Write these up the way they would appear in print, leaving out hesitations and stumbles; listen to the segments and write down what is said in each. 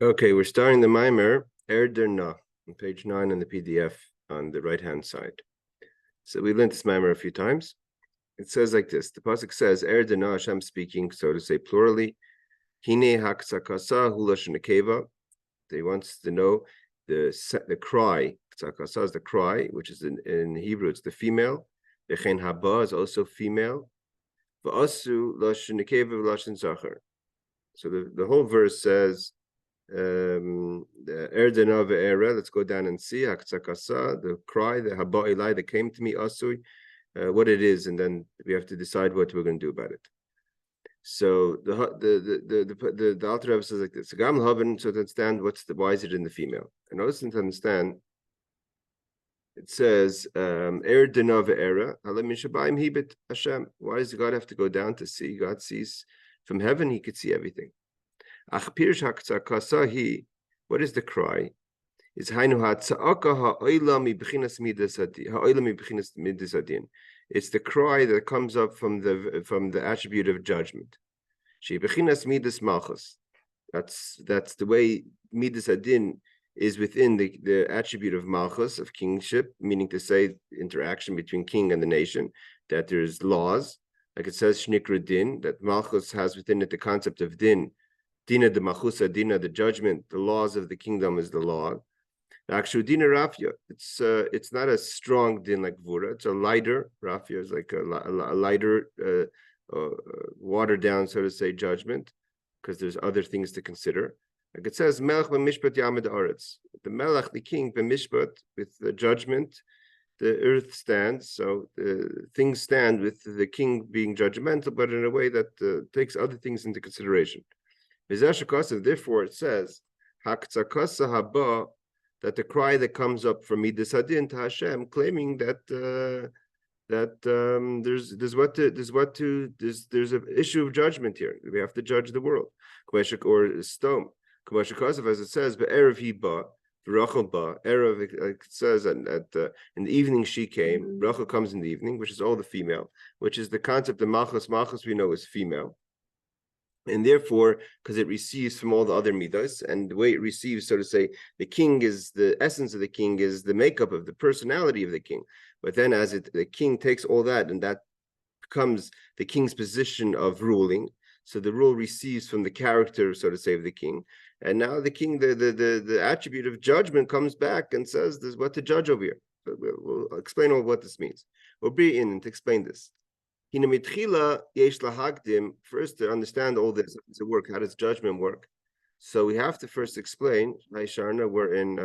Okay, we're starting the Maimer, Erderna, on page 9 in the PDF on the right-hand side. So we learned this Maimer a few times. It says like this. The pasuk says, Erderna, Hashem speaking, so to say plurally, Hine haksakasa hulash nekeva. He wants to know the cry. Ksakasa is the cry, which is in Hebrew, it's the female. Bechen haba is also female. Va'asu lash nekeva v'lash zachar. So the whole verse says, Erdena ve'era, let's go down and see Haktsakasa, the cry, the Haba Ilai that came to me, Asui, what it is, and then we have to decide what we're going to do about it. So the Alter Rebbe says like this: Gam Haven, so to understand why is it in the female? And also to understand, it says Erdena ve'era, Halim Mishabayim Hibit Hashem. Why does God have to go down to see? God sees from heaven; He could see everything. What is the cry? It's It's the cry that comes up from the attribute of judgment. That's the way midas adin is within the attribute of malchus, of kingship, meaning to say interaction between king and the nation, that there's laws, like it says shnikra din, that malchus has within it the concept of din. Dina de machusa, dina the judgment, the laws of the kingdom is the law. Actually, dina rafia, it's not a strong din like vura. It's a lighter rafia is like a lighter, watered down, so to say, judgment, because there's other things to consider. Like it says, melech b'mishpat yamid aretz. The melech, the king, b'mishpat, with the judgment, the earth stands. So things stand with the king being judgmental, but in a way that takes other things into consideration. Therefore, it says, Haktsakasa haba, that the cry that comes up from midas hadin to Hashem, claiming that there's an issue of judgment here. We have to judge the world, or stone. As it says, be'erev hiba, Rachel ba, erev, like it says, in the evening she came. Rachel comes in the evening, which is all the female, which is the concept of malchus. Malchus we know is female. And therefore, because it receives from all the other midas, and the way it receives, so to say, the king is the essence of the king, is the makeup of the personality of the king. But then as the king takes all that, and that becomes the king's position of ruling, so the rule receives from the character, so to say, of the king. And now the king, the attribute of judgment comes back and says, there's what to judge over here. So we'll explain all what this means. We'll be in to explain this. First, to understand all this, how does it work? How does judgment work? So we have to first explain. Hi, Sharna, we're in.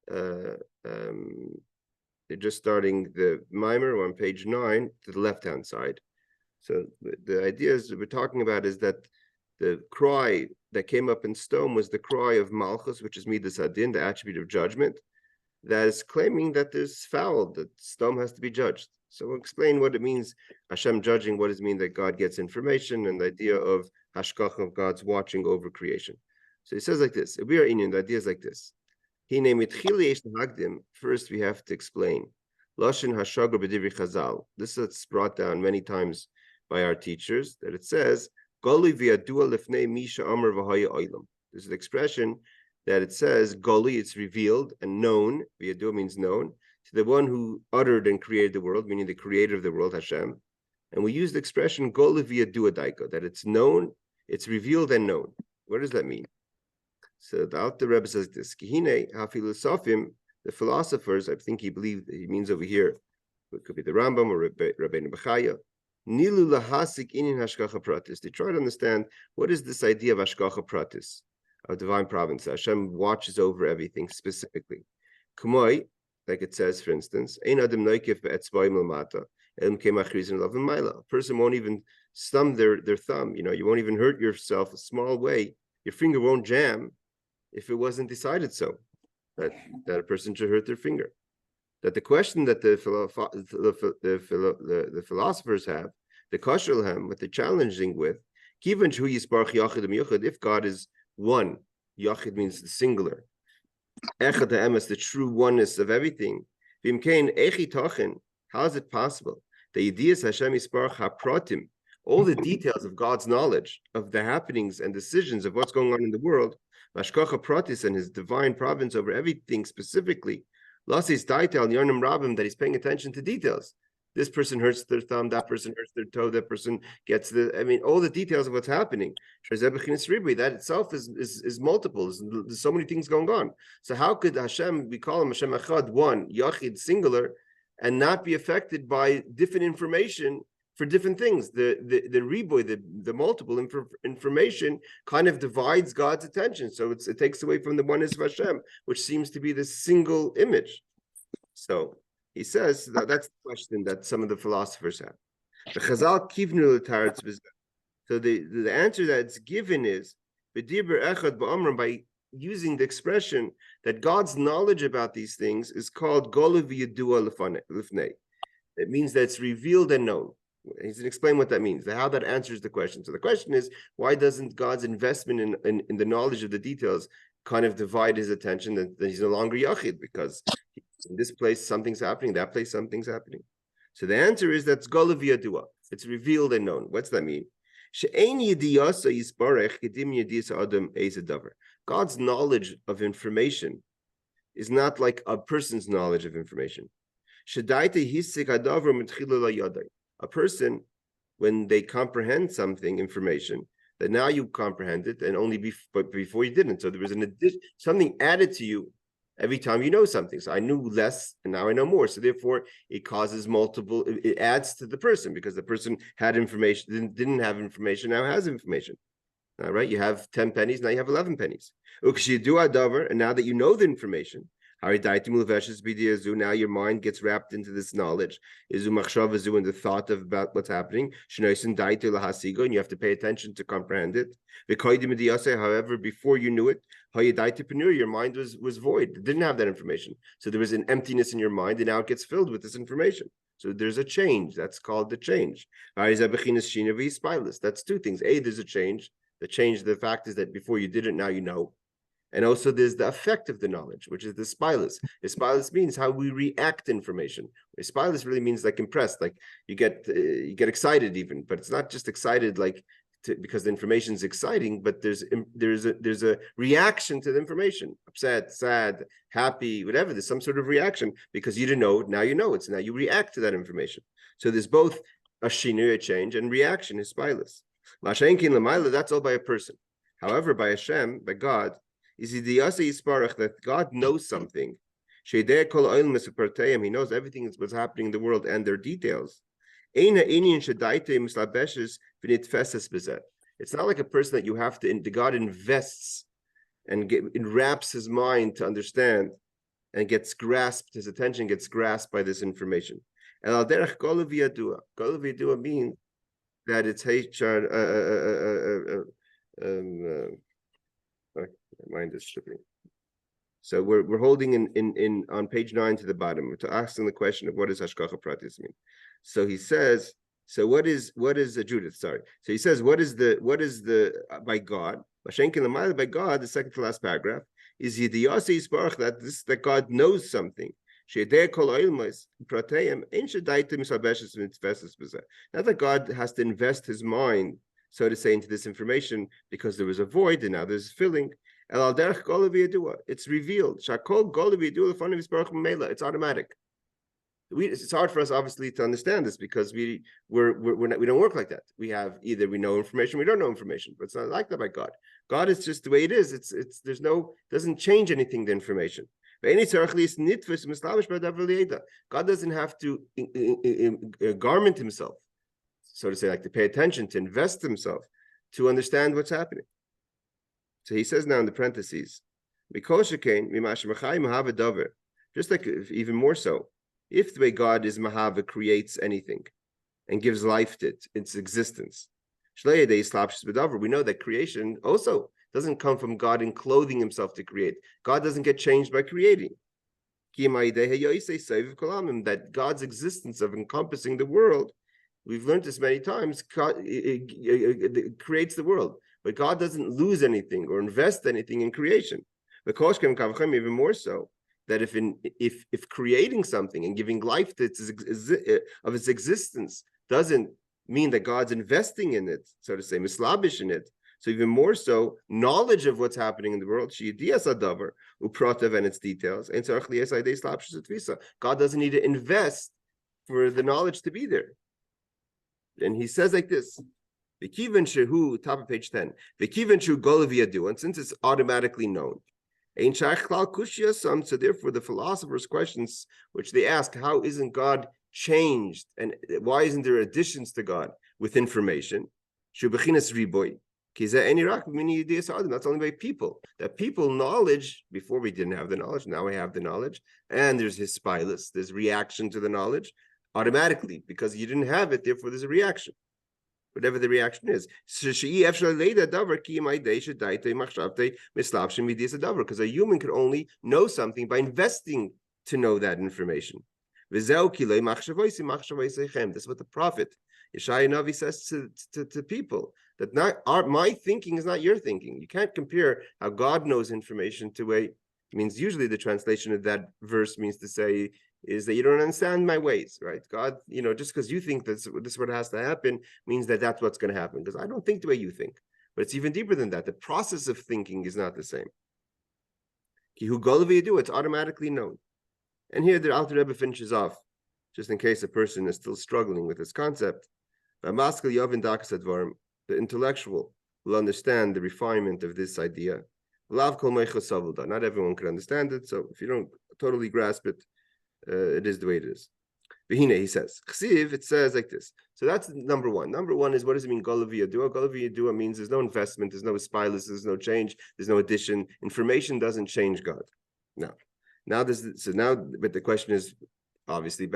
They're just starting the mimer. We're on page 9 to the left-hand side. So the idea is we're talking about is that the cry that came up in stone was the cry of Malchus, which is midas adin, the attribute of judgment, that is claiming that there's foul, that stone has to be judged. So we'll explain what it means, Hashem judging, what does it mean that God gets information, and the idea of hashkach, of God's watching over creation. So he says like this, if we are Indian, the idea is like this. First, we have to explain. Lashon hashagar b'divri chazal. This is brought down many times by our teachers, that it says, Goli v'yadua lifnei misha amar v'haya oilam. There's an expression that it says, Goli, it's revealed and known, v'yadua means known, to the one who uttered and created the world, meaning the creator of the world, Hashem. And we use the expression Goli v'yadua daika, that it's known, it's revealed and known. What does that mean? So the Alter Rebbe says this, Kihine ha-philosophem, the philosophers, I think he means over here, it could be the Rambam or Rabbeinu Bechaya, Nilu lahasik inin hashgacha pratis. They try to understand what is this idea of hashgacha pratis, of divine providence. Hashem watches over everything specifically. Kumoi, like it says, for instance, ein adam noikif be'etzbayim l'mata, elim kemachrizin love maila. A person won't even stump their thumb. You won't even hurt yourself a small way. Your finger won't jam if it wasn't decided so, that a person should hurt their finger. That the question that the philosophers have, the kashrelhem, what they're challenging with, if God is one, yachid means the singular, echad ha'emes, the true oneness of everything, how is it possible that Yediyas Hashem Yisparach hapratim, all the details of God's knowledge of the happenings and decisions of what's going on in the world, Mashkacha Pratis and his divine providence over everything specifically, Lasis Daitel Yarnim Rabim, that he's paying attention to details. This person hurts their thumb, that person hurts their toe, that person gets all the details of what's happening. That itself is multiple. There's so many things going on. So how could Hashem, we call him Hashem Echad, one, Yachid, singular, and not be affected by different information for different things? The riboy, the multiple information kind of divides God's attention. So it takes away from the oneness of Hashem, which seems to be the single image. So he says that's the question that some of the philosophers have. The Chazal kivnu l'taretz b'zeh. So the answer that's given is b'diber echad ba'amram, by using the expression that God's knowledge about these things is called golu v'yadua lifnei. It means that it's revealed and known. He's going to explain what that means, how that answers the question. So the question is, why doesn't God's investment in the knowledge of the details kind of divide his attention, that he's no longer Yachid? Because in this place something's happening, that place something's happening. So the answer is that's Golu v'yadua. It's revealed and known. What's that mean? God's knowledge of information is not like a person's knowledge of information. A person, when they comprehend something, information, that now you comprehend it, and only before you didn't. So there was an addition, something added to you every time you know something. So I knew less, and now I know more. So therefore, it causes multiple. It adds to the person, because the person had information, didn't have information, now has information. All right, you have 10 pennies, now you have 11 pennies. And now that you know the information, now your mind gets wrapped into this knowledge, in the thought about what's happening, and you have to pay attention to comprehend it. However, before you knew it, your mind was void. It didn't have that information. So there was an emptiness in your mind, and now it gets filled with this information. So there's a change. That's called the change. That's two things. There's a change. The fact is that before you did it, now you know. And also there's the effect of the knowledge, which is the spilus. The spilus means how we react to information. The spilus really means like impressed, like you get excited even, but it's not just excited because the information is exciting, but there's a reaction to the information, upset, sad, happy, whatever. There's some sort of reaction because you didn't know it, now you know it. So now you react to that information. So there's both a shinu, a change, and reaction is spilus. That's all by a person. However, by Hashem, by God, is that God knows something. He knows everything that's happening in the world and their details. It's not like a person that you have to, God invests and enwraps his mind to understand and gets grasped, his attention gets grasped by this information. Golu v'yadua means that it's my mind is slipping. So we're holding in on page 9 to the bottom to asking the question of what does hashgacha pratis mean. So he says, so what is Judith? Sorry. So he says, what is the by God? By God, the second to last paragraph is that God knows something. Not that God has to invest his mind, so to say, into this information because there was a void and now there's filling. It's revealed. It's automatic. It's hard for us, obviously, to understand this because we don't work like that. We know information, we don't know information, but it's not like that by God. God is just the way it is. It's doesn't change anything, the information. God doesn't have to garment himself, so to say, like to pay attention, to invest himself, to understand what's happening. So he says now in the parentheses, just like even more so, if the way God is Mahava, creates anything and gives life to it, its existence. We know that creation also doesn't come from God in clothing himself to create. God doesn't get changed by creating. That God's existence of encompassing the world, we've learned this many times, it creates the world. But God doesn't lose anything or invest anything in creation. Even more so, that if creating something and giving life to its existence doesn't mean that God's investing in it, so to say, mislabish in it. So even more so, knowledge of what's happening in the world, and its details. God doesn't need to invest for the knowledge to be there. And he says like this, top of page 10, and since it's automatically known, so therefore the philosophers' questions which they ask, how isn't God changed, and why isn't there additions to God with information? That's only by people. That people knowledge, before we didn't have the knowledge, now we have the knowledge, and there's his spilus, there's reaction to the knowledge automatically, because you didn't have it, therefore there's a reaction. Whatever the reaction is. Because a human can only know something by investing to know that information. This is what the prophet Yeshaya Navi says to people, that my thinking is not your thinking. You can't compare how God knows information to means usually the translation of that verse means to say is that you don't understand my ways, right? God, just because you think this is what has to happen means that that's what's going to happen, because I don't think the way you think. But it's even deeper than that. The process of thinking is not the same. It's automatically known. And here the Alter Rebbe finishes off, just in case a person is still struggling with this concept. The intellectual will understand the refinement of this idea. Not everyone can understand it, so if you don't totally grasp it, it is the way it is. He says, it says like this. So that's number one. Number one is, what does it mean, Golavi Yadua? Golavi Yadua means there's no investment, there's no spilus, there's no change, there's no addition. Information doesn't change God. No. But the question is, obviously,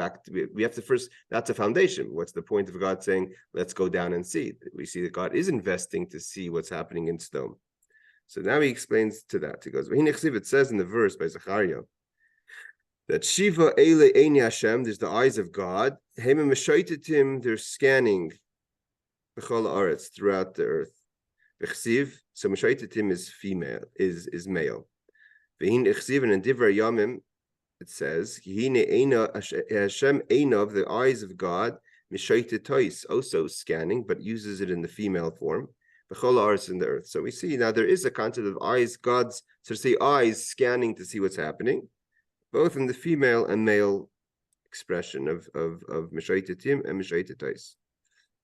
we have to first, that's a foundation. What's the point of God saying, let's go down and see? We see that God is investing to see what's happening in stone. So now he explains to that. He goes, it says in the verse by Zechariah, that Shiva Eile Eini Hashem, there's the eyes of God. Hema Meshaitetim, they're scanning B'chol Haaretz, throughout the earth. V'chsiv, so Meshaitetim is female, is male. V'hin Ichsiv, and in Divrei Yamim, it says, Hine Eina Hashem Einav, the eyes of God, Meshaitetois, also scanning, but uses it in the female form. B'chol Haaretz, in the earth. So we see now there is a concept of eyes, God's, so to say, eyes scanning to see what's happening, both in the female and male expression of Meshaitetim and Meshaitetais.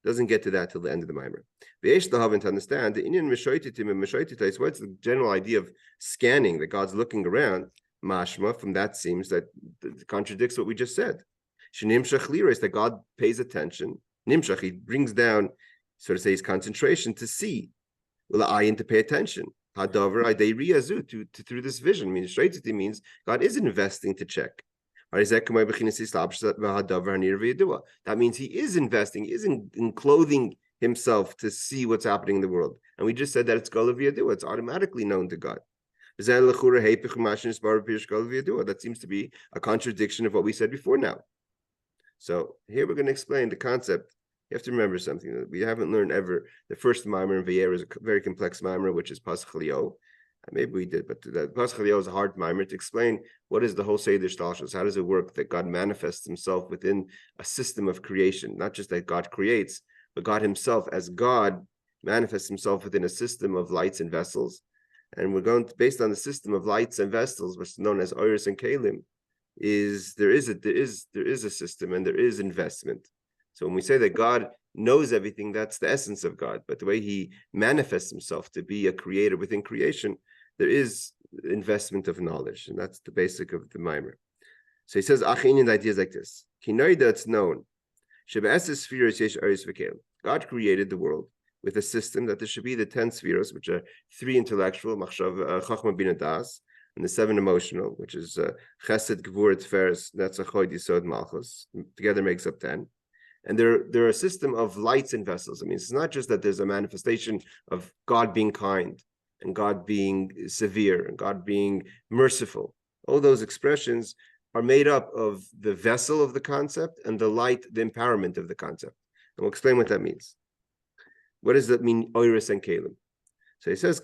Doesn't get to that till the end of the Maimer. V'yesh lahavin, to understand the Indian Meshaitetim and Meshaitetais, what's the general idea of scanning, that God's looking around? Mashma, from that seems that contradicts what we just said. Shenimshach lira, is that God pays attention. Nimshach, he brings down, so to say, his concentration to see. Well, ayin, to pay attention. Hadavar through this vision. Means God is investing to check. That means he is investing, he is clothing himself to see what's happening in the world. And we just said that it's Golav Yadua, it's automatically known to God. That seems to be a contradiction of what we said before now. So here we're going to explain the concept. You have to remember something that we haven't learned ever. The first Maimer in Vayera is a very complex Maimer, which is Pasach Leo. Maybe we did, but the Pasach Leo is a hard Maimer to explain what is the whole Seder Shtalshus. How does it work that God manifests himself within a system of creation? Not just that God creates, but God himself, as God, manifests himself within a system of lights and vessels. And we're going to, based on the system of lights and vessels, which is known as Oiris and Kalim, there is a system and there is investment. So when we say that God knows everything, that's the essence of God. But the way he manifests himself to be a creator within creation, there is investment of knowledge. And that's the basic of the Maimer. So he says, the idea is like this. It's known. God created the world with a system that there should be the 10 spheres, which are 3 intellectual, Chachma, Bina, Das, and the 7 emotional, which is Chesed, Gvur, Tiferes, Netzach, Hod, Yisod, Malchus. Together makes up 10. And they're a system of lights and vessels. I mean, it's not just that there's a manifestation of God being kind and God being severe and God being merciful. All those expressions are made up of the vessel of the concept and the light, the empowerment of the concept. And we'll explain what that means. What does that mean, Oiris and Kalim? So he says,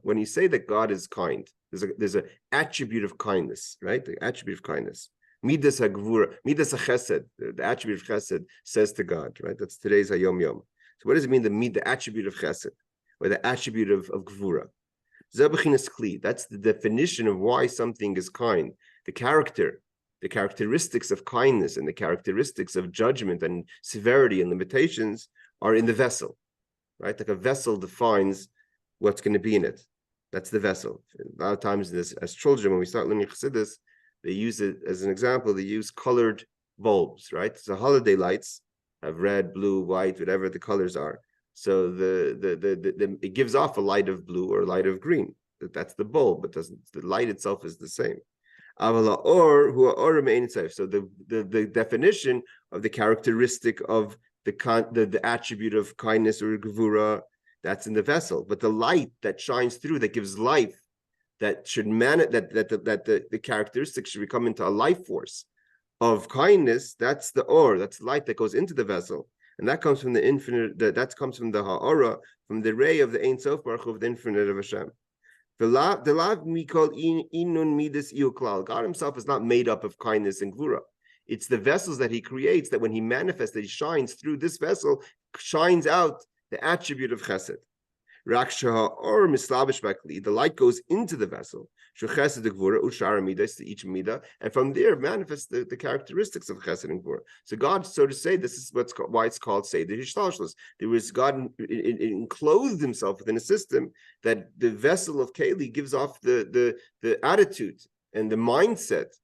when you say that God is kind, there's an attribute of kindness, right? The attribute of kindness. Midas hagvura, midas chesed, the attribute of chesed says to God, right? That's today's hayom yom. So what does it mean, the attribute of chesed, or the attribute of gvura? That's the definition of why something is kind. The characteristics of kindness and the characteristics of judgment and severity and limitations are in the vessel, right? Like a vessel defines what's going to be in it. That's the vessel. A lot of times, as children, when we start learning Chassidus, they use it as an example. They use colored bulbs, right? So holiday lights have red, blue, white, whatever the colors are. So it gives off a light of blue or a light of green. That's the bulb, but the light itself is the same. So the definition of the characteristic of the attribute of kindness or gevura, that's in the vessel. But the light that shines through, that gives life, that should the characteristics should become into a life force of kindness, that's the or, that's the light that goes into the vessel. And that comes from the infinite, that comes from the ha'ara, from the ray of the Ein Sof Baruch Hu, of the infinite of Hashem. God himself is not made up of kindness and gvura. It's the vessels that he creates that when he manifests, that he shines through this vessel, shines out the attribute of chesed. The light goes into the vessel, to each midah, and from there manifests the characteristics of chesed and gvura. So God, so to say, this is why it's called Seder Hishtalshlus. There was God enclosed himself within a system that the vessel of Keli gives off the attitude and the mindset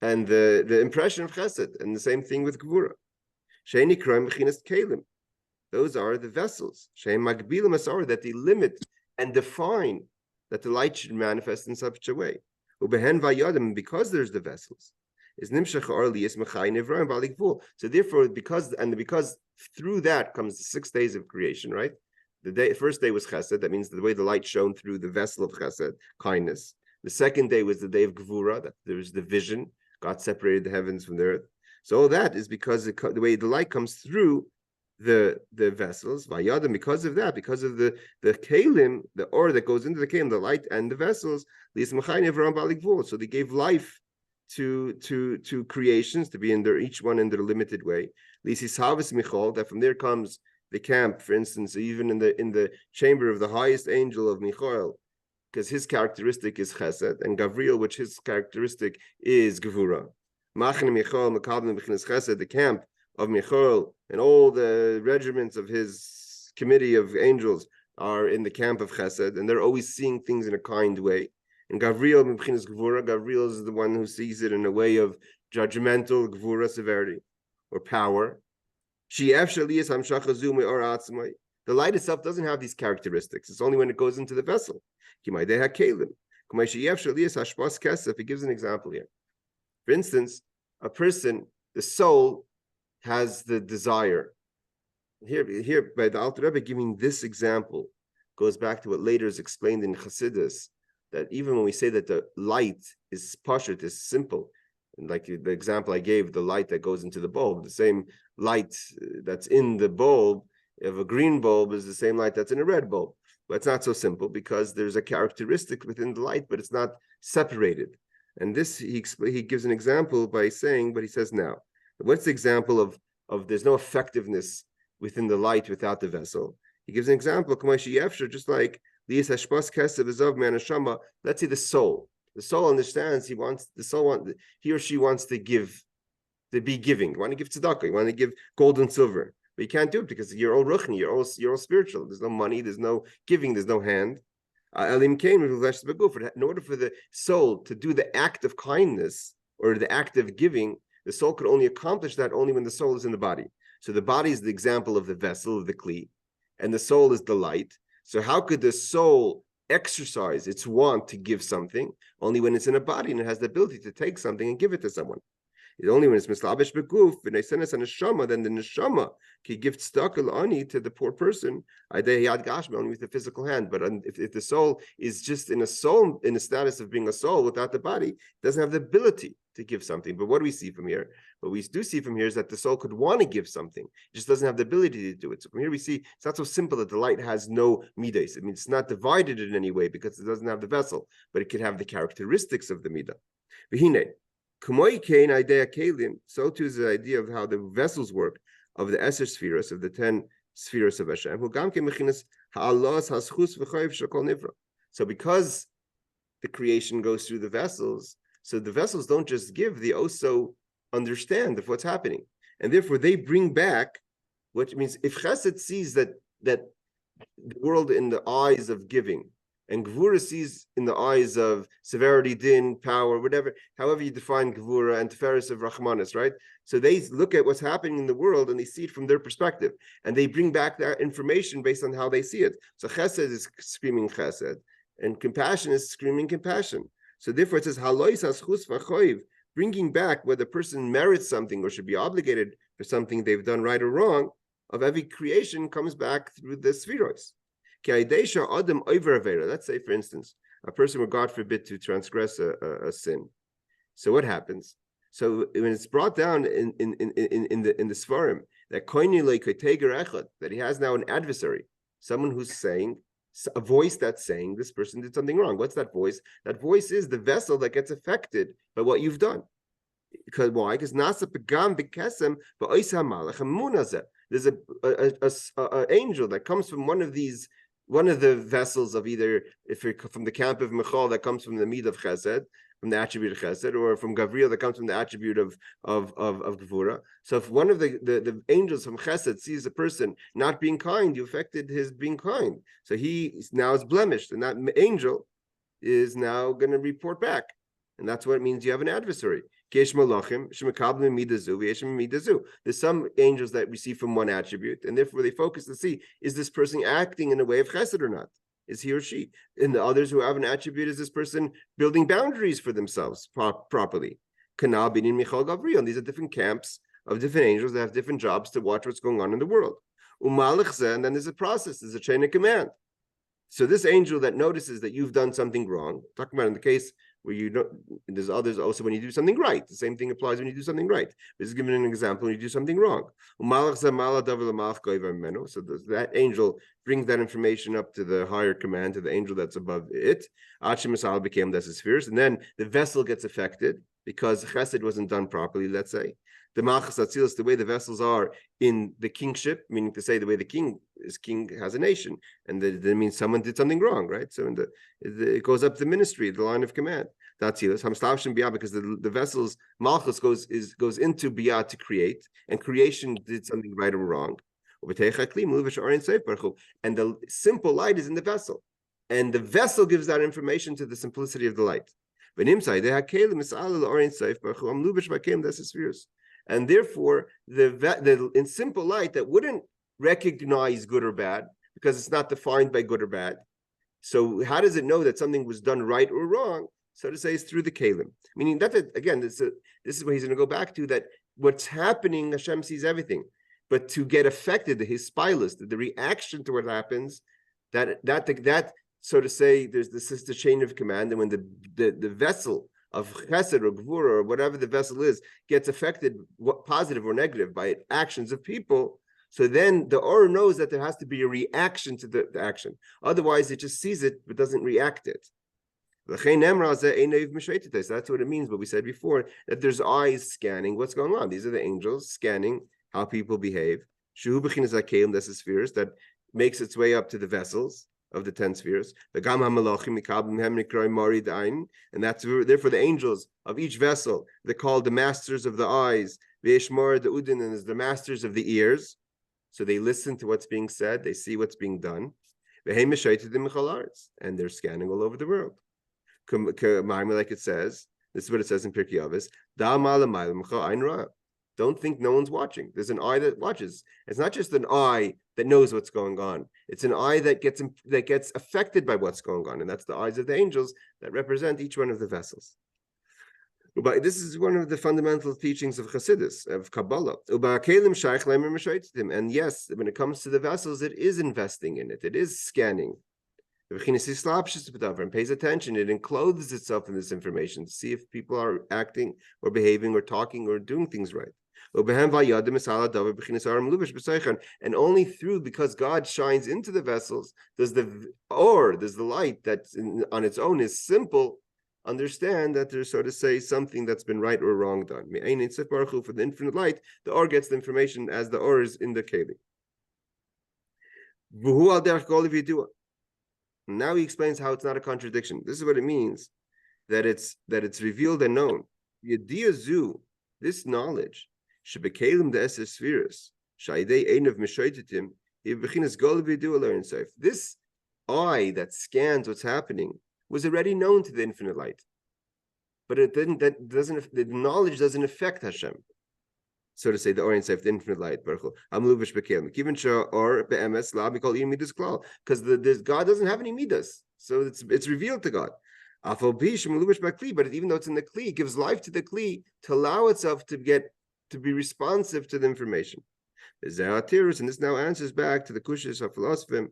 and the impression of chesed, and the same thing with gvura. Sheini kroim b'chinas kelim. Those are the vessels, that they limit and define that the light should manifest in such a way. Because there's the vessels, so therefore, because through that comes the 6 days of creation, right? The first day was chesed, that means the way the light shone through the vessel of chesed, kindness. The second day was the day of gevura, that there was the vision, God separated the heavens from the earth. So all that is because the way the light comes through the vessels, Vayera, because of that, because of the kelim, the or that goes into the kelim, the light and the vessels, so they gave life to creations to be in their each one in their limited way. That from there comes the camp, for instance, even in the chamber of the highest angel of Michael, because his characteristic is chesed, and Gavriel, which his characteristic is gevura. The camp of Michael and all the regiments of his committee of angels are in the camp of chesed, and they're always seeing things in a kind way. And Gavriel is the one who sees it in a way of judgmental gevura, severity or power. The light itself doesn't have these characteristics. It's only when it goes into the vessel. He gives an example here. For instance, a person, the soul, has the desire. Here by the Alter Rebbe giving this example goes back to what later is explained in Chassidus, that even when we say that the light is pashut, is simple, and like the example I gave, the light that goes into the bulb, the same light that's in the bulb of a green bulb is the same light that's in a red bulb. But it's not so simple because there's a characteristic within the light, but it's not separated. And this he gives an example by saying, but he says now, what's the example of there's no effectiveness within the light without the vessel? He gives an example, just like let's say the soul. The soul understands he or she wants to give, to be giving. You want to give tzedakah, you want to give gold and silver, but you can't do it because you're all ruchni, you're all spiritual. There's no money, there's no giving, there's no hand. In order for the soul to do the act of kindness or the act of giving, the soul could only accomplish that only when the soul is in the body. So the body is the example of the vessel, of the kli, and the soul is the light. So how could the soul exercise its want to give something? Only when it's in a body and it has the ability to take something and give it to someone. It's only when it's mislabish beguf, then the neshama can give tzedakah ani to the poor person, only with the physical hand. But if the soul is just in a status of being a soul without the body, it doesn't have the ability to give something. But what do we see from here? What we do see from here is that the soul could want to give something, it just doesn't have the ability to do it. So from here we see it's not so simple that the light has no midas. I mean, it's not divided in any way because it doesn't have the vessel, but it could have the characteristics of the midah. K'moi kein idea kelim, so too is the idea of how the vessels work of the Eser spheres, of the 10 spheres of Hashem. So because the creation goes through the vessels, so the vessels don't just give, they also understand of what's happening. And therefore they bring back, which means if Chesed sees that the world in the eyes of giving, and Gvura sees in the eyes of severity, din, power, whatever, however you define Gvura, and Tiferes of Rachmanis, right? So they look at what's happening in the world and they see it from their perspective, and they bring back that information based on how they see it. So Chesed is screaming Chesed, and compassion is screaming compassion. So therefore it says, Halois haschus v'choiv, bringing back whether the person merits something or should be obligated for something they've done right or wrong, of every creation comes back through the spheros. Let's say, for instance, a person were, God forbid, to transgress a sin. So what happens? So when it's brought down in the Svarim that he has now an adversary, someone who's saying, a voice that's saying this person did something wrong. What's that voice? That voice is the vessel that gets affected by what you've done. Because why? Because nasa pegam b'kesem ba'oisa malach hamunazeh. There's a angel that comes from one of the vessels of either, if you're from the camp of Michal, that comes from the Mid of Chesed, from the attribute of Chesed, or from Gavriel that comes from the attribute of Gevura. So if one of the angels from Chesed sees a person not being kind, you affected his being kind. So he now is blemished, and that angel is now going to report back. And that's what it means you have an adversary. There's some angels that receive from one attribute, and therefore they focus to see, is this person acting in a way of chesed or not? Is he or she? And the others who have an attribute, is this person building boundaries for themselves properly? These are different camps of different angels that have different jobs to watch what's going on in the world. And then there's a process, there's a chain of command. So this angel that notices that you've done something wrong, talking about in the case where you don't, there's others also when you do something right. The same thing applies when you do something right. This is given an example when you do something wrong. So that angel brings that information up to the higher command, to the angel that's above it. Became less spheres, and then the vessel gets affected because chesed wasn't done properly, let's say. The Malchus Atzilus, the way the vessels are in the kingship, meaning to say the way the king has a nation, and that means someone did something wrong, right? So it goes up the ministry, the line of command. That's Atzilus. Hamstavshim Biyah, because the vessels Malchus goes into Biyah to create, and creation did something right or wrong. And the simple light is in the vessel, and the vessel gives that information to the simplicity of the light. And therefore, the in simple light that wouldn't recognize good or bad because it's not defined by good or bad. So how does it know that something was done right or wrong? So to say, is through the kelim. Meaning that again, this is what he's going to go back to. That what's happening, Hashem sees everything, but to get affected, his spilus, the reaction to what happens, that so to say, this is the chain of command, and when the vessel of chesed or gvura or whatever the vessel is gets affected, positive or negative, by actions of people, so then the Or knows that there has to be a reaction to the action. Otherwise, it just sees it but doesn't react it. So that's what it means. But we said before that there's eyes scanning what's going on. These are the angels scanning how people behave. Shuhu b'chinas hakelim, that's the spheres that makes its way up to the vessels of the 10 spheres. And that's therefore the angels of each vessel, they're called the masters of the eyes. Ve'eshmar the udin, and is the masters of the ears. So they listen to what's being said, they see what's being done. And they're scanning all over the world. Like it says, this is what it says in Pirkei Avos. Don't think no one's watching. There's an eye that watches. It's not just an eye that knows what's going on. It's an eye that gets affected by what's going on, and that's the eyes of the angels that represent each one of the vessels. But this is one of the fundamental teachings of Chassidus, of Kabbalah. And yes, when it comes to the vessels, it is investing in it. It is scanning. And pays attention. It encloses itself in this information to see if people are acting or behaving or talking or doing things right. And only through, because God shines into the vessels, does the light that on its own is simple, understand that there's, so to say, something that's been right or wrong done. For the infinite light, the Or gets the information as the Or is in the Keli. Now he explains how it's not a contradiction. This is what it means, that it's revealed and known. Yediazu, this knowledge, shebekalim the eser spheres, shaydei einav mishoitetim, bechinas gol v'yidu alone safe. This eye that scans what's happening was already known to the infinite light, but it didn't. That doesn't. The knowledge doesn't affect Hashem, so to say. The Or Safe, the infinite light. Because the God doesn't have any midas, so it's revealed to God. But even though it's in the kli, it gives life to the kli to allow itself to be responsive to the information. And this now answers back to the kushas of philosophy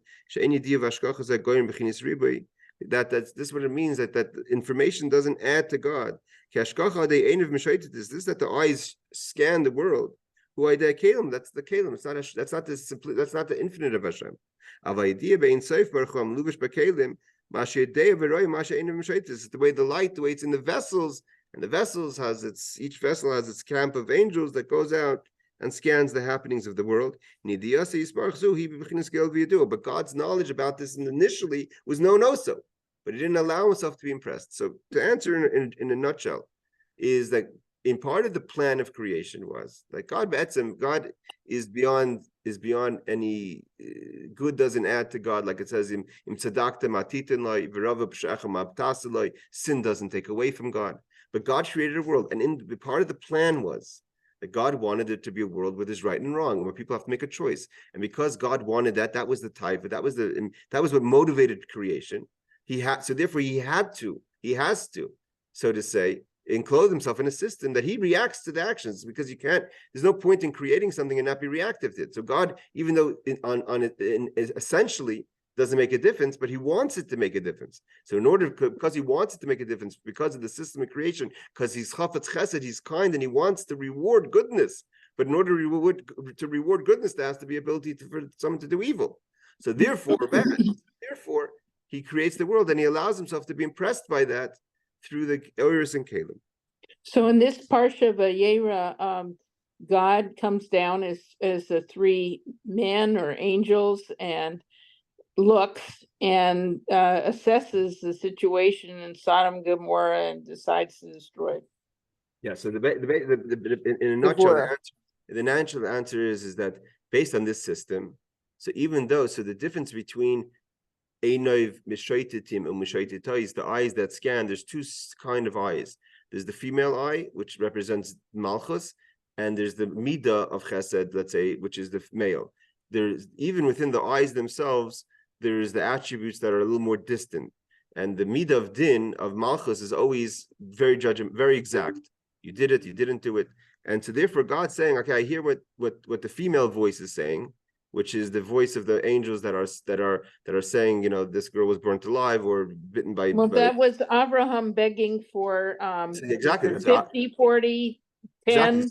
that's this is what it means, that information doesn't add to God. This is that the eyes scan the world. That's the kalim. That's not the infinite of Hashem. This is the way the light, the way it's in the vessels, and the vessels each vessel has its camp of angels that goes out and scans the happenings of the world. But God's knowledge about this initially was known also, but he didn't allow himself to be impressed. So to answer in a nutshell is that in part of the plan of creation was like God is beyond any good doesn't add to God, like it says in tzedakta matitin loy v'rava b'shechem abtasa loy, sin doesn't take away from God. But God created a world, and in part of the plan was that God wanted it to be a world where there's right and wrong, where people have to make a choice. And because God wanted that was the type, that was what motivated creation. He has to, so to say, enclose himself in a system that he reacts to the actions, because there's no point in creating something and not be reactive to it. So God, even though essentially doesn't make a difference, but he wants it to make a difference. So because he wants it to make a difference, because of the system of creation, because he's chafetz chesed, he's kind, and he wants to reward goodness. But in order to reward goodness, there has to be ability for someone to do evil. So therefore, he creates the world, and he allows himself to be impressed by that through the Oris and Caleb. So in this Parshat Vayera, God comes down as the three men or angels and looks and assesses the situation in Sodom and Gomorrah and decides to destroy it. Yeah. So in a nutshell, the natural answer is that based on this system. So the difference between Einov Mishaititim and Mishaitita is the eyes that scan. There's two kind of eyes. There's the female eye, which represents Malchus, and there's the Midah of Chesed, let's say, which is the male. There's even within the eyes themselves, there's the attributes that are a little more distant. And the Midah of Din, of Malchus, is always very exact. You did it, you didn't do it. And so therefore God's saying, okay, I hear what the female voice is saying, which is the voice of the angels that are saying, this girl was burnt alive or bitten by. Well, that was Abraham begging for exactly 50, 40, 10.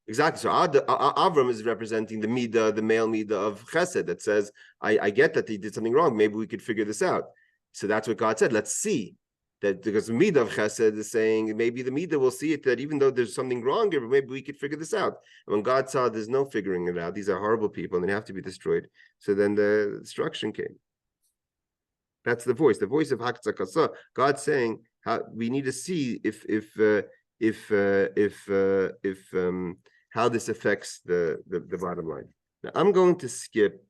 Exactly. So Avram is representing the Midah, the male Midah of Chesed, that says, I get that he did something wrong. Maybe we could figure this out. So that's what God said. Let's see. That because the Midah of Chesed is saying, maybe the Midah will see it, that even though there's something wrong here, maybe we could figure this out. And when God saw there's no figuring it out, these are horrible people and they have to be destroyed. So then the destruction came. That's the voice of Hakzakasa. God saying, we need to see if how this affects the bottom line. Now I'm going to skip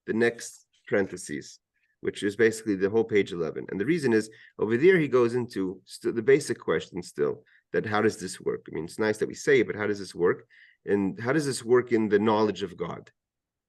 the next parentheses, which is basically the whole page 11. And the reason is, over there he goes into the basic question still, that how does this work? I mean, it's nice that we say it, but how does this work? And how does this work in the knowledge of God?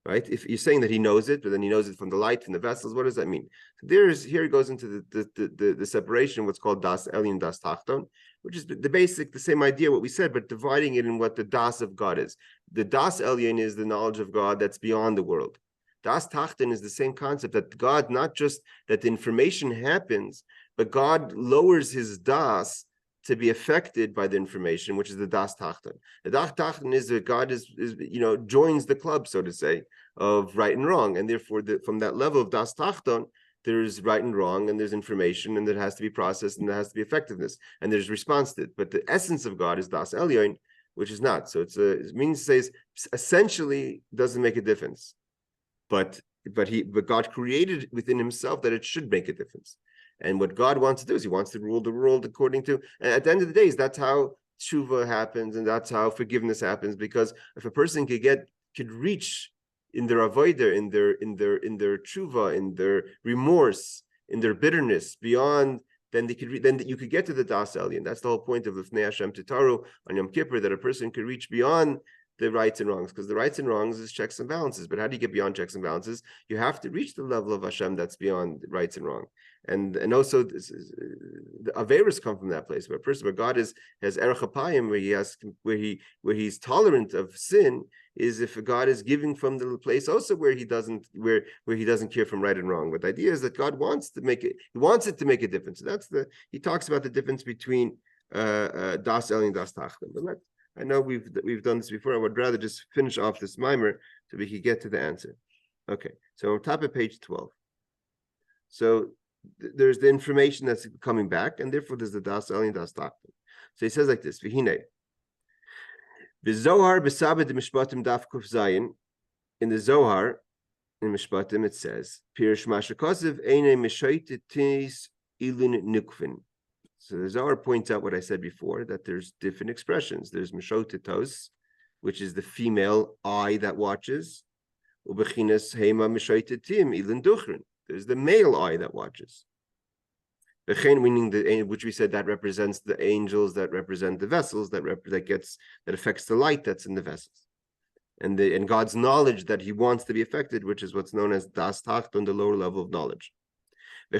Right? If you're saying that he knows it, but then he knows it from the light, from the vessels, what does that mean? So here he goes into the separation, what's called Das Elyon, Das Tachton, which is the same idea, what we said, but dividing it in what the Das of God is. The Das Elyon is the knowledge of God that's beyond the world. Das Tachten is the same concept, that God, not just that the information happens, but God lowers his Das to be affected by the information, which is the Das Tachten. The Das Tachten is that God is joins the club, so to say, of right and wrong. And therefore, from that level of Das Tachton, there's right and wrong, and there's information, and it has to be processed, and there has to be effectiveness, and there's response to it. But the essence of God is Das Elyon, which is not. So it means says essentially doesn't make a difference, but God created within Himself that it should make a difference. And what God wants to do is He wants to rule the world according to. And at the end of the day, that's how tshuva happens, and that's how forgiveness happens. Because if a person could reach in their avodah, in their tshuva, in their remorse, in their bitterness, beyond, then you could get to the Das Elyon. That's the whole point of Lifnei Hashem Titaru on Yom Kippur, that a person could reach beyond the rights and wrongs, because the rights and wrongs is checks and balances. But how do you get beyond checks and balances? You have to reach the level of Hashem that's beyond rights and wrong. And also the Averas come from that place, where God has Erech Apayim, where he's tolerant of sin, is if God is giving from the place also where he doesn't care from right and wrong. But the idea is that God wants to make it, He wants it to make a difference. So he talks about the difference between Das El and Das Tachlim. But I know we've done this before. I would rather just finish off this mimer so we can get to the answer. Okay, so on top of page 12. So there's the information that's coming back, and therefore there's the Das El and Das Tachlim. So he says like this: V'hinei B'Zohar b'Sabed Mishpatim Daf Kuf Zayin. In the Zohar, in Mishpatim, it says Pirish Mashakosiv Eine Mishaititis Ilin Nukvin. So the Zohar points out what I said before, that there's different expressions. There's Mishotitos, which is the female eye that watches. Ubechinas Hema Mishaititim Ilin Duchrin. There's the male eye that watches. Meaning which we said that represents the angels that represent the vessels that affects the light that's in the vessels, and God's knowledge that He wants to be affected, which is what's known as Das Tachton, the lower level of knowledge. I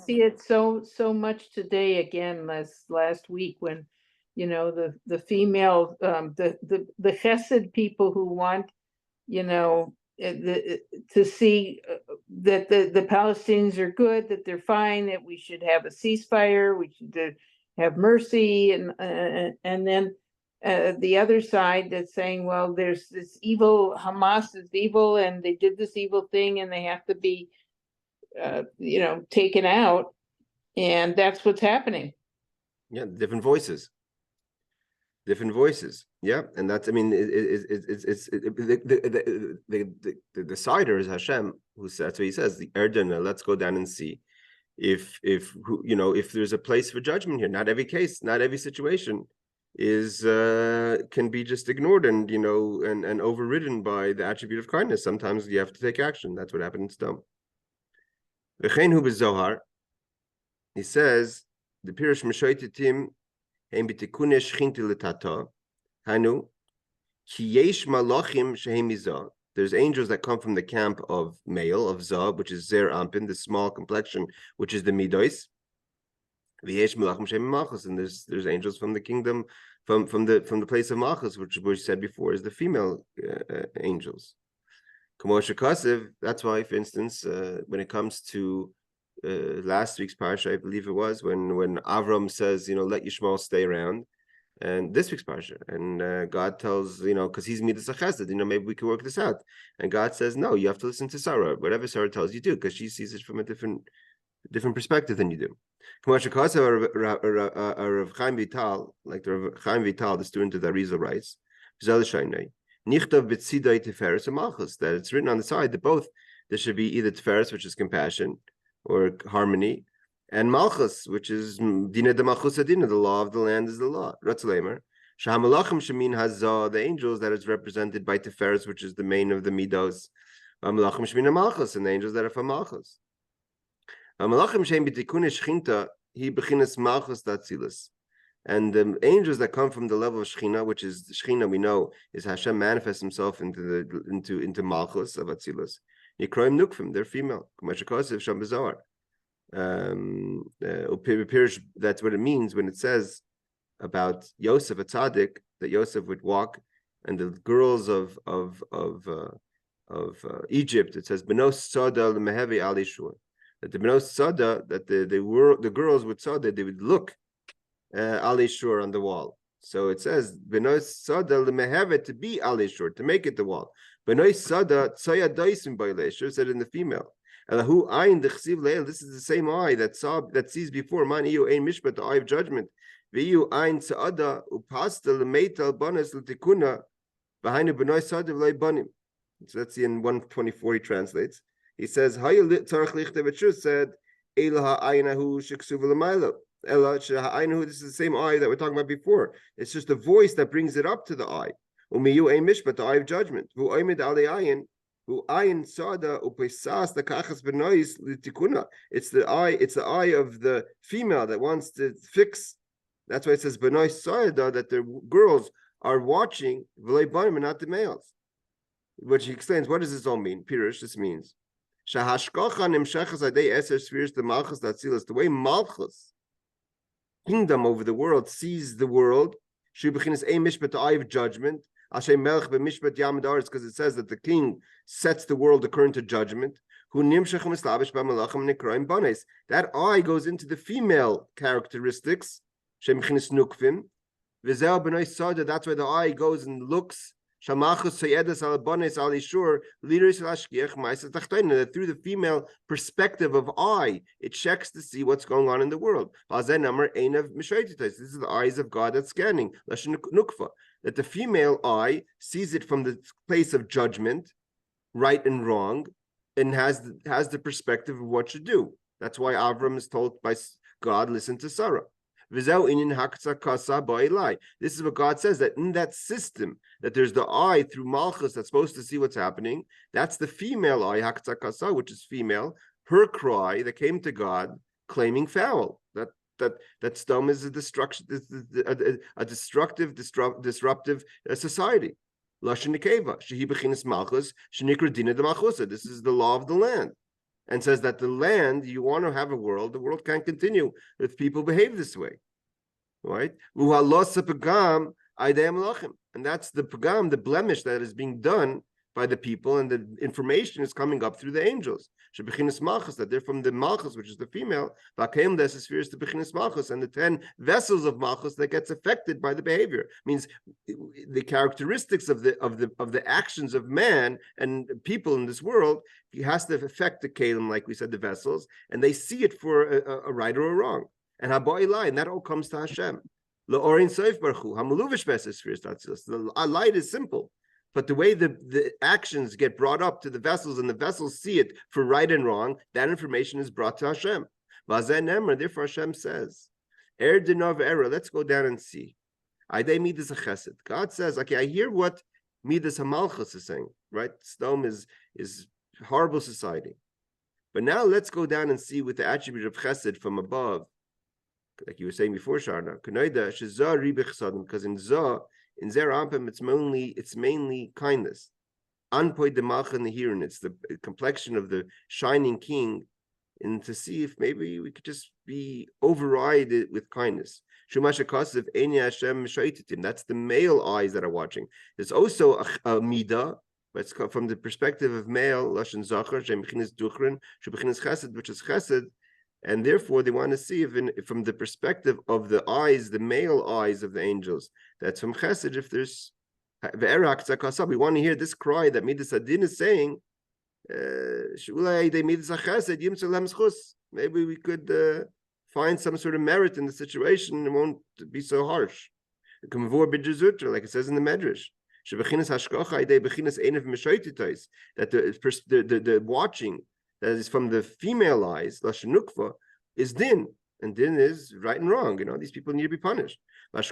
see it so much today again. Last week when the female the chesed people who want to see that the Palestinians are good, that they're fine, that we should have a ceasefire, we should have mercy, and then the other side that's saying, well, there's this evil, Hamas is evil, and they did this evil thing, and they have to be taken out, and that's what's happening. Yeah, different voices. Yeah, and that's, I mean, it's the decider is Hashem, who says, so He says, the Erdana, let's go down and see if there's a place for judgment here. Not every case, not every situation is can be just ignored and and overridden by the attribute of kindness. Sometimes you have to take action. That's what happened in Sdom. V'chein hu b'Zohar, he says, the Pirush Meshoitetim Hein b'tikune shchinti l'tata, hanu ki yesh malachim shehem mizah. There's angels that come from the camp of male, of Zah, which is Zer Ampin, the small complexion, which is the Midos. V'yesh malachim shehem Malchus, and there's angels from the kingdom, from the place of Malchus, which we said before is the female angels. That's why, for instance, when it comes to last week's parsha, I believe it was, when Avram says, let Yishmael stay around, and this week's parsha, and God tells, because he's midas chesed, maybe we can work this out, and God says, no, you have to listen to Sarah, whatever Sarah tells you do, because she sees it from a different perspective than you do. Rav Chaim Vital, like the Rav Chaim Vital, the student of the Arizal, writes, that it's written on the side that both there should be either Tiferes, which is compassion or harmony, and Malchus, which is Dina de Malchus Adina, the law of the land is the law. Ratzleimer. Shahamalachim Shemin Hazah, the angels that is represented by Tiferes, which is the main of the Midos. Malachim Shemin Malchus, and the angels that are from Malchus. Malachim Shem B'tikune Shchinta, he bechinas Malchus Datzilas. And the angels that come from the level of Shechina, which is Shechina, we know is Hashem manifests Himself into Malchus of Atzilus. Yikroim Nukfim, they're female. Kumashakosiv Sham B'Zohar. That's what it means when it says about Yosef, a tzaddik, that Yosef would walk, and the girls of Egypt, it says Benos Sada Mehevi Ali Shur, that the Benos Sada, that the girls with Sada, they would look Ali Shur on the wall. So it says Benos Sada Lemeheve, to be Ali Shur, to make it the wall. Benos Sada Tsaya Daisim Baileshur, said in the female. Elahu ayin dechsiv leil. This is the same eye that sees before. Man iyu ein mishpat, the eye of judgment. V'yu ayin tzada upasta lemetal banas l'tikuna behind a benoy sadav lei banim. So that's in 124. He translates. He says, "Hayu tzarich lichte." The truth said, "Elah ayinahu sheksuv l'maylo." Elah sheha'ayinahu. This is the same eye that we're talking about before. It's just a voice that brings it up to the eye. Umiyu ein mishpat, the eye of judgment. V'u oimid alei ayin. It's the eye of the female that wants to fix. That's why it says B'nai Sada, that the girls are watching V'lei Banim and not the males. Which he explains, what does this all mean? Pirush, this means the way Malchus, kingdom over the world, sees the world, the eye of judgment. Because it says that the king sets the world according to judgment. That eye goes into the female characteristics. That's why the eye goes and looks. That through the female perspective of eye, it checks to see what's going on in the world. This is the eyes of God that's scanning. That the female eye sees it from the place of judgment, right and wrong, and has the perspective of what to do. That's why Avram is told by God, listen to Sarah. This is what God says, that in that system, that there's the eye through Malchus that's supposed to see what's happening. That's the female eye, which is female, her cry that came to God claiming foul. That Sdom is a destructive, disruptive society. This is the law of the land, and says that the land, you want to have a world, the world can't continue if people behave this way, right? And that's the pagam, the blemish that is being done by the people, and the information is coming up through the angels. That they're from the Malchus, which is the female, and the 10 vessels of Malchus that gets affected by the behavior. Means the characteristics of the actions of man and people in this world, he has to affect the Kalim, like we said, the vessels, and they see it for a right or a wrong. And that all comes to Hashem. The light is simple. But the way the actions get brought up to the vessels and the vessels see it for right and wrong, that information is brought to Hashem. Therefore Hashem says, let's go down and see. God says, okay, I hear what Midas HaMalchus is saying, right? Sdom is horrible society. But now let's go down and see with the attribute of chesed from above. Like you were saying before, Sharna, because in Zer Ampim, it's mainly kindness. Anpoid the Malcha Nehirin, it's the complexion of the shining king, and to see if maybe we could just be override it with kindness. That's the male eyes that are watching. There's also a midah, but it's from the perspective of male, Lashon Zachar, Shemchinis Duchrin, Shemchinis Chesed, which is Chesed. And therefore, they want to see if from the perspective of the eyes, the male eyes of the angels, that's from Chesed. If there's Vayera, we want to hear this cry that Midas Adin is saying. Maybe we could find some sort of merit in the situation. It won't be so harsh. Like it says in the Medrash. That the watching that is from the female eyes, Lashon Nukva, is din, and din is right and wrong. These people need to be punished. From the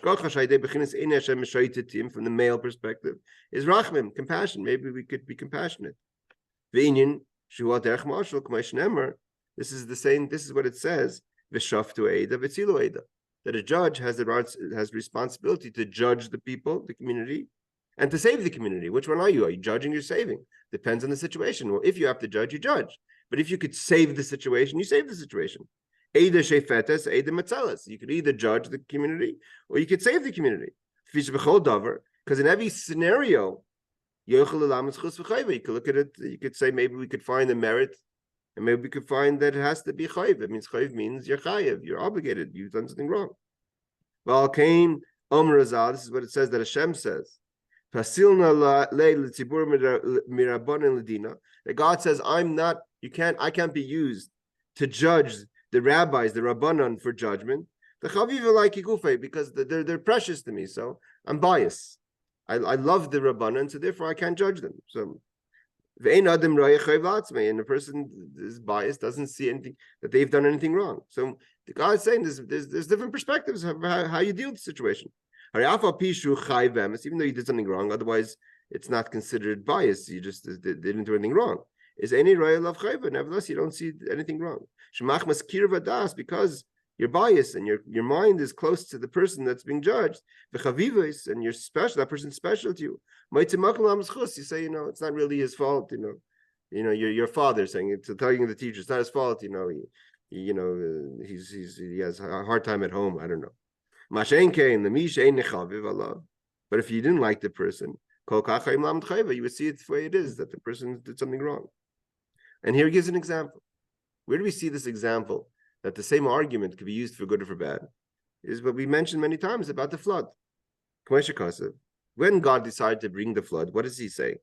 male perspective, is rachmim, compassion. Maybe we could be compassionate. This is the same. This is what it says. That a judge has responsibility to judge the people, the community, and to save the community. Which one are you? Are you judging or saving? Depends on the situation. Well, if you have to judge, you judge. But if you could save the situation, you save the situation. Either shefetes, either matzalas. You could either judge the community or you could save the community. Because in every scenario, you could look at it, you could say maybe we could find a merit, and maybe we could find that it has to be chayiv. It means chayiv means you're chayiv, you're obligated, you've done something wrong. This is what it says that Hashem says. That God says, I can't be used to judge the rabbis, the Rabbanan, for judgment. The Chaviva like because they're precious to me, so I'm biased. I love the Rabbanan, so therefore I can't judge them. So and the person is biased, doesn't see anything that they've done anything wrong. So the God is saying there's different perspectives of how you deal with the situation. Even though you did something wrong, otherwise it's not considered bias. You just didn't do anything wrong. Is any royal of chayva? Nevertheless, you don't see anything wrong. Because you're biased and your mind is close to the person that's being judged. And you're special. That person's special to you. You say, it's not really his fault. Your father saying it, telling the teacher it's not his fault. He has a hard time at home. I don't know. But if you didn't like the person, you would see it the way it is, that the person did something wrong. And here he gives an example. Where do we see this example that the same argument could be used for good or for bad? Is what we mentioned many times about the flood. When God decided to bring the flood, what does he say?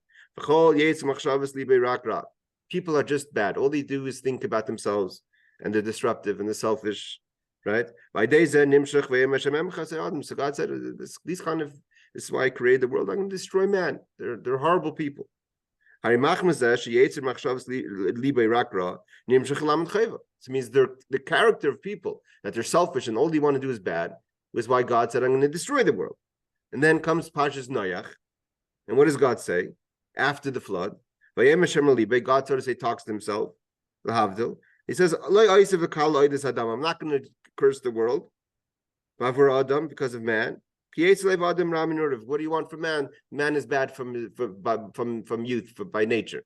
People are just bad. All they do is think about themselves, and they're disruptive and they're selfish, right? So God said, this is why I created the world. I'm going to destroy man. They're horrible people. So it means the character of people, that they're selfish and all they want to do is bad, was why God said, I'm going to destroy the world. And then comes Parshat Noach. And what does God say? After the flood, God sort of talks to himself. He says, I'm not going to curse the world because of man. What do you want from man? Man is bad from youth, by nature.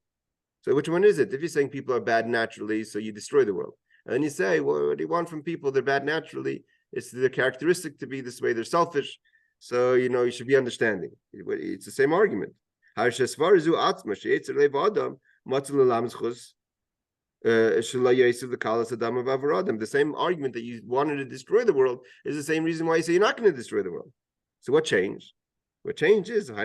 So which one is it? If you're saying people are bad naturally, so you destroy the world. And then you say, well, what do you want from people? They're bad naturally. It's their characteristic to be this way. They're selfish. So, you should be understanding. It's the same argument. The same argument that you wanted to destroy the world is the same reason why you say you're not going to destroy the world. So what changed? What changed is by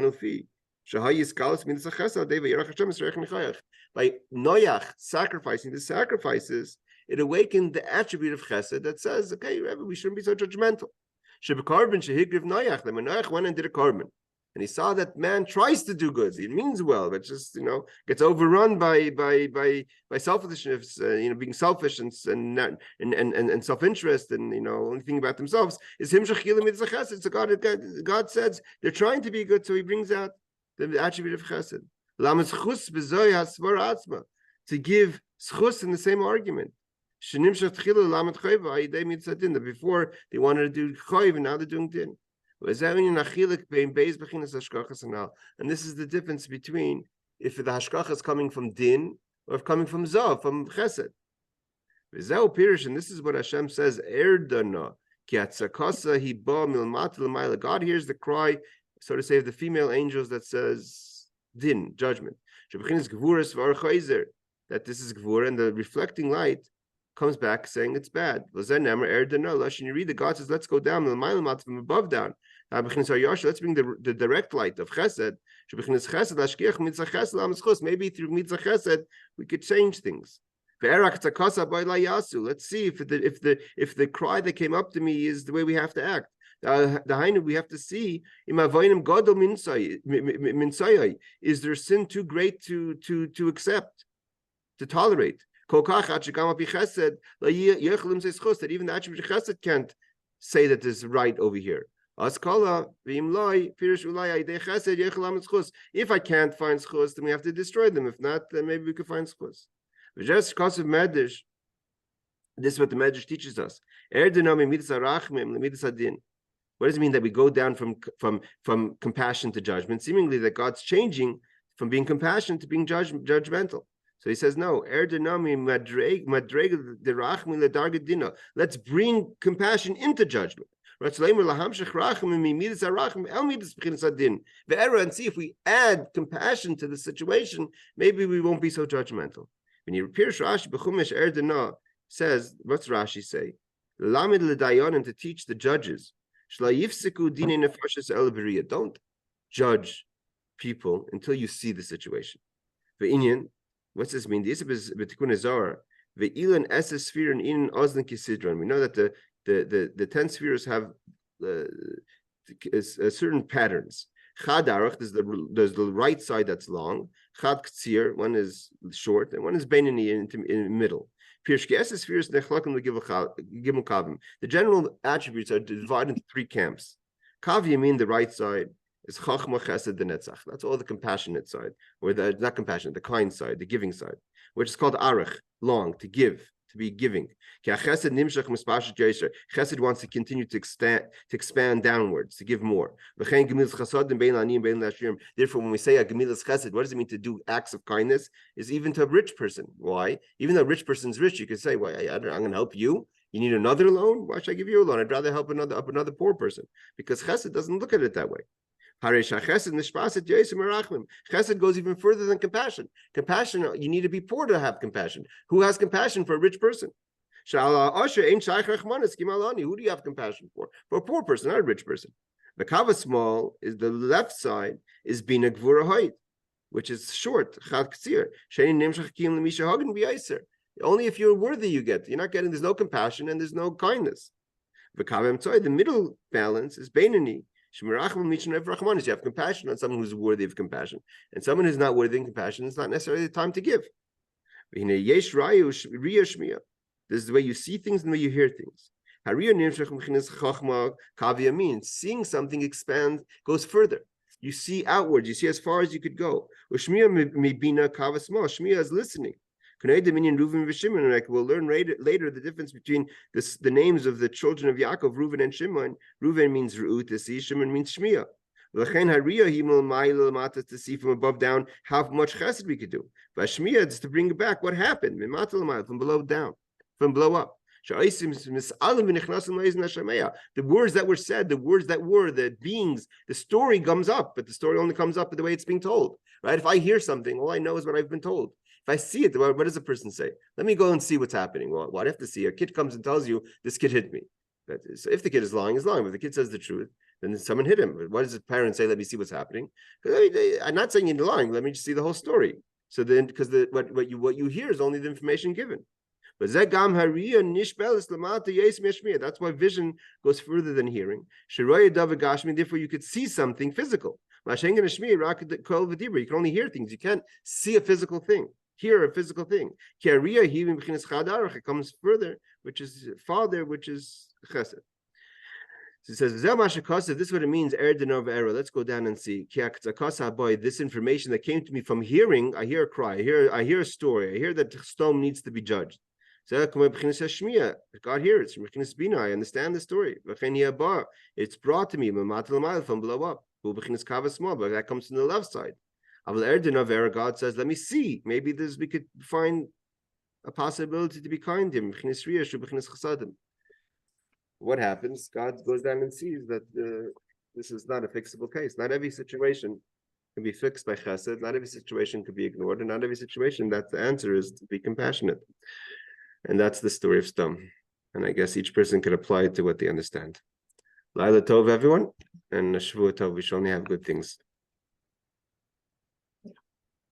Noach sacrificing the sacrifices, it awakened the attribute of chesed that says, okay, Rebbe, we shouldn't be so judgmental. Noach went and did a korban, and he saw that man tries to do good. It means well, but just gets overrun by selfishness. Being selfish and self-interest, and only thinking about themselves is him shechila mitzvah chesed. So God says they're trying to be good, so He brings out the attribute of chesed. To give schus in the same argument. That before they wanted to do choiv, and now they're doing din. And this is the difference between if the hashgacha is coming from din or if coming from zav, from chesed. And this is what Hashem says, God hears the cry, so to say, of the female angels that says din, judgment. That this is gvura, and the reflecting light comes back saying it's bad. You read the God says, let's go down from above down. Let's bring the direct light of chesed. Maybe through mitzvah chesed we could change things. Let's see if the cry that came up to me is the way we have to act. We have to see, is there sin too great to accept, to tolerate? That even the attribute of chesed can't say that this is right over here. If I can't find schus, then we have to destroy them. If not, then maybe we could find schus. Just because of Medrash, this is what the Medrash teaches us. What does it mean that we go down from compassion to judgment? Seemingly that God's changing from being compassionate to being judgmental. So he says, no, let's bring compassion into judgment. And see if we add compassion to the situation, maybe we won't be so judgmental. When you Pirush Rashi b'chumash Erdena says, what's Rashi say? Lamed l'dayanim, to teach the judges. Don't judge people until you see the situation. Ve'inyan, what's this mean? The isab is b'tikun hazar. Ve'ilan esa sphere and in ozlan kisidron. We know that the 10 spheres have certain patterns. Chad arach, there's the right side that's long. Chad ktsir, one is short, and one is beinani in the middle. The general attributes are divided into 3 camps. Kav yamin, the right side, is chachma chesed the netzach. That's all the compassionate side, or the not compassionate, the kind side, the giving side, which is called arach, long, to give, to be giving. Chesed wants to continue to expand downwards, to give more. Therefore, when we say a gemilas chesed, what does it mean to do acts of kindness? Is even to a rich person. Why? Even though a rich person's rich, you can say, "Well, I'm going to help you. You need another loan? Why should I give you a loan? I'd rather help another poor person." Because chesed doesn't look at it that way. Chesed goes even further than compassion. Compassion, you need to be poor to have compassion. Who has compassion for a rich person? Who do you have compassion for? For a poor person, not a rich person. The kava small is the left side is bina gvura height, which is short. Only if you're worthy you get. You're not getting. There's no compassion and there's no kindness. The middle balance is beinani. You have compassion on someone who's worthy of compassion, and someone who's not worthy of compassion, it's not necessarily the time to give. This is the way you see things and the way you hear things. Seeing something expands, goes further. You see outwards, you see as far as you could go. Shmiya is listening. Like we'll learn later the difference between the names of the children of Yaakov, Reuven and Shimon. Reuven means Ru'ut, to see. Shimon means Shmiya. To see from above down how much chesed we could do. But Shmiya is to bring it back. What happened? From below down, from below up. The words that were said, the beings, the story comes up, but the story only comes up the way it's being told. Right? If I hear something, all I know is what I've been told. If I see it, what does a person say? Let me go and see what's happening. Well, what I have to see? A kid comes and tells you, this kid hit me. So if the kid is lying, he's lying. But if the kid says the truth, then someone hit him. But what does the parent say? Let me see what's happening. I'm not saying you're lying. Let me just see the whole story. So then, because what you hear is only the information given. But that's why vision goes further than hearing. Therefore, you could see something physical. You can only hear things. You can't see a physical thing. Hear a physical thing. It comes further, which is farther, which is chesed. So it says, this is what it means. Let's go down and see. This information that came to me from hearing, I hear a cry, I hear a story, I hear that stone needs to be judged. God hears it. I understand the story. It's brought to me from below up. But that comes from the left side. God says, let me see. Maybe we could find a possibility to be kind to him. What happens? God goes down and sees that this is not a fixable case. Not every situation can be fixed by chesed. Not every situation could be ignored. And not every situation, that the answer is to be compassionate. And that's the story of Stam. And I guess each person could apply it to what they understand. Laila Tov, everyone. And Shavua Tov, we shall only have good things.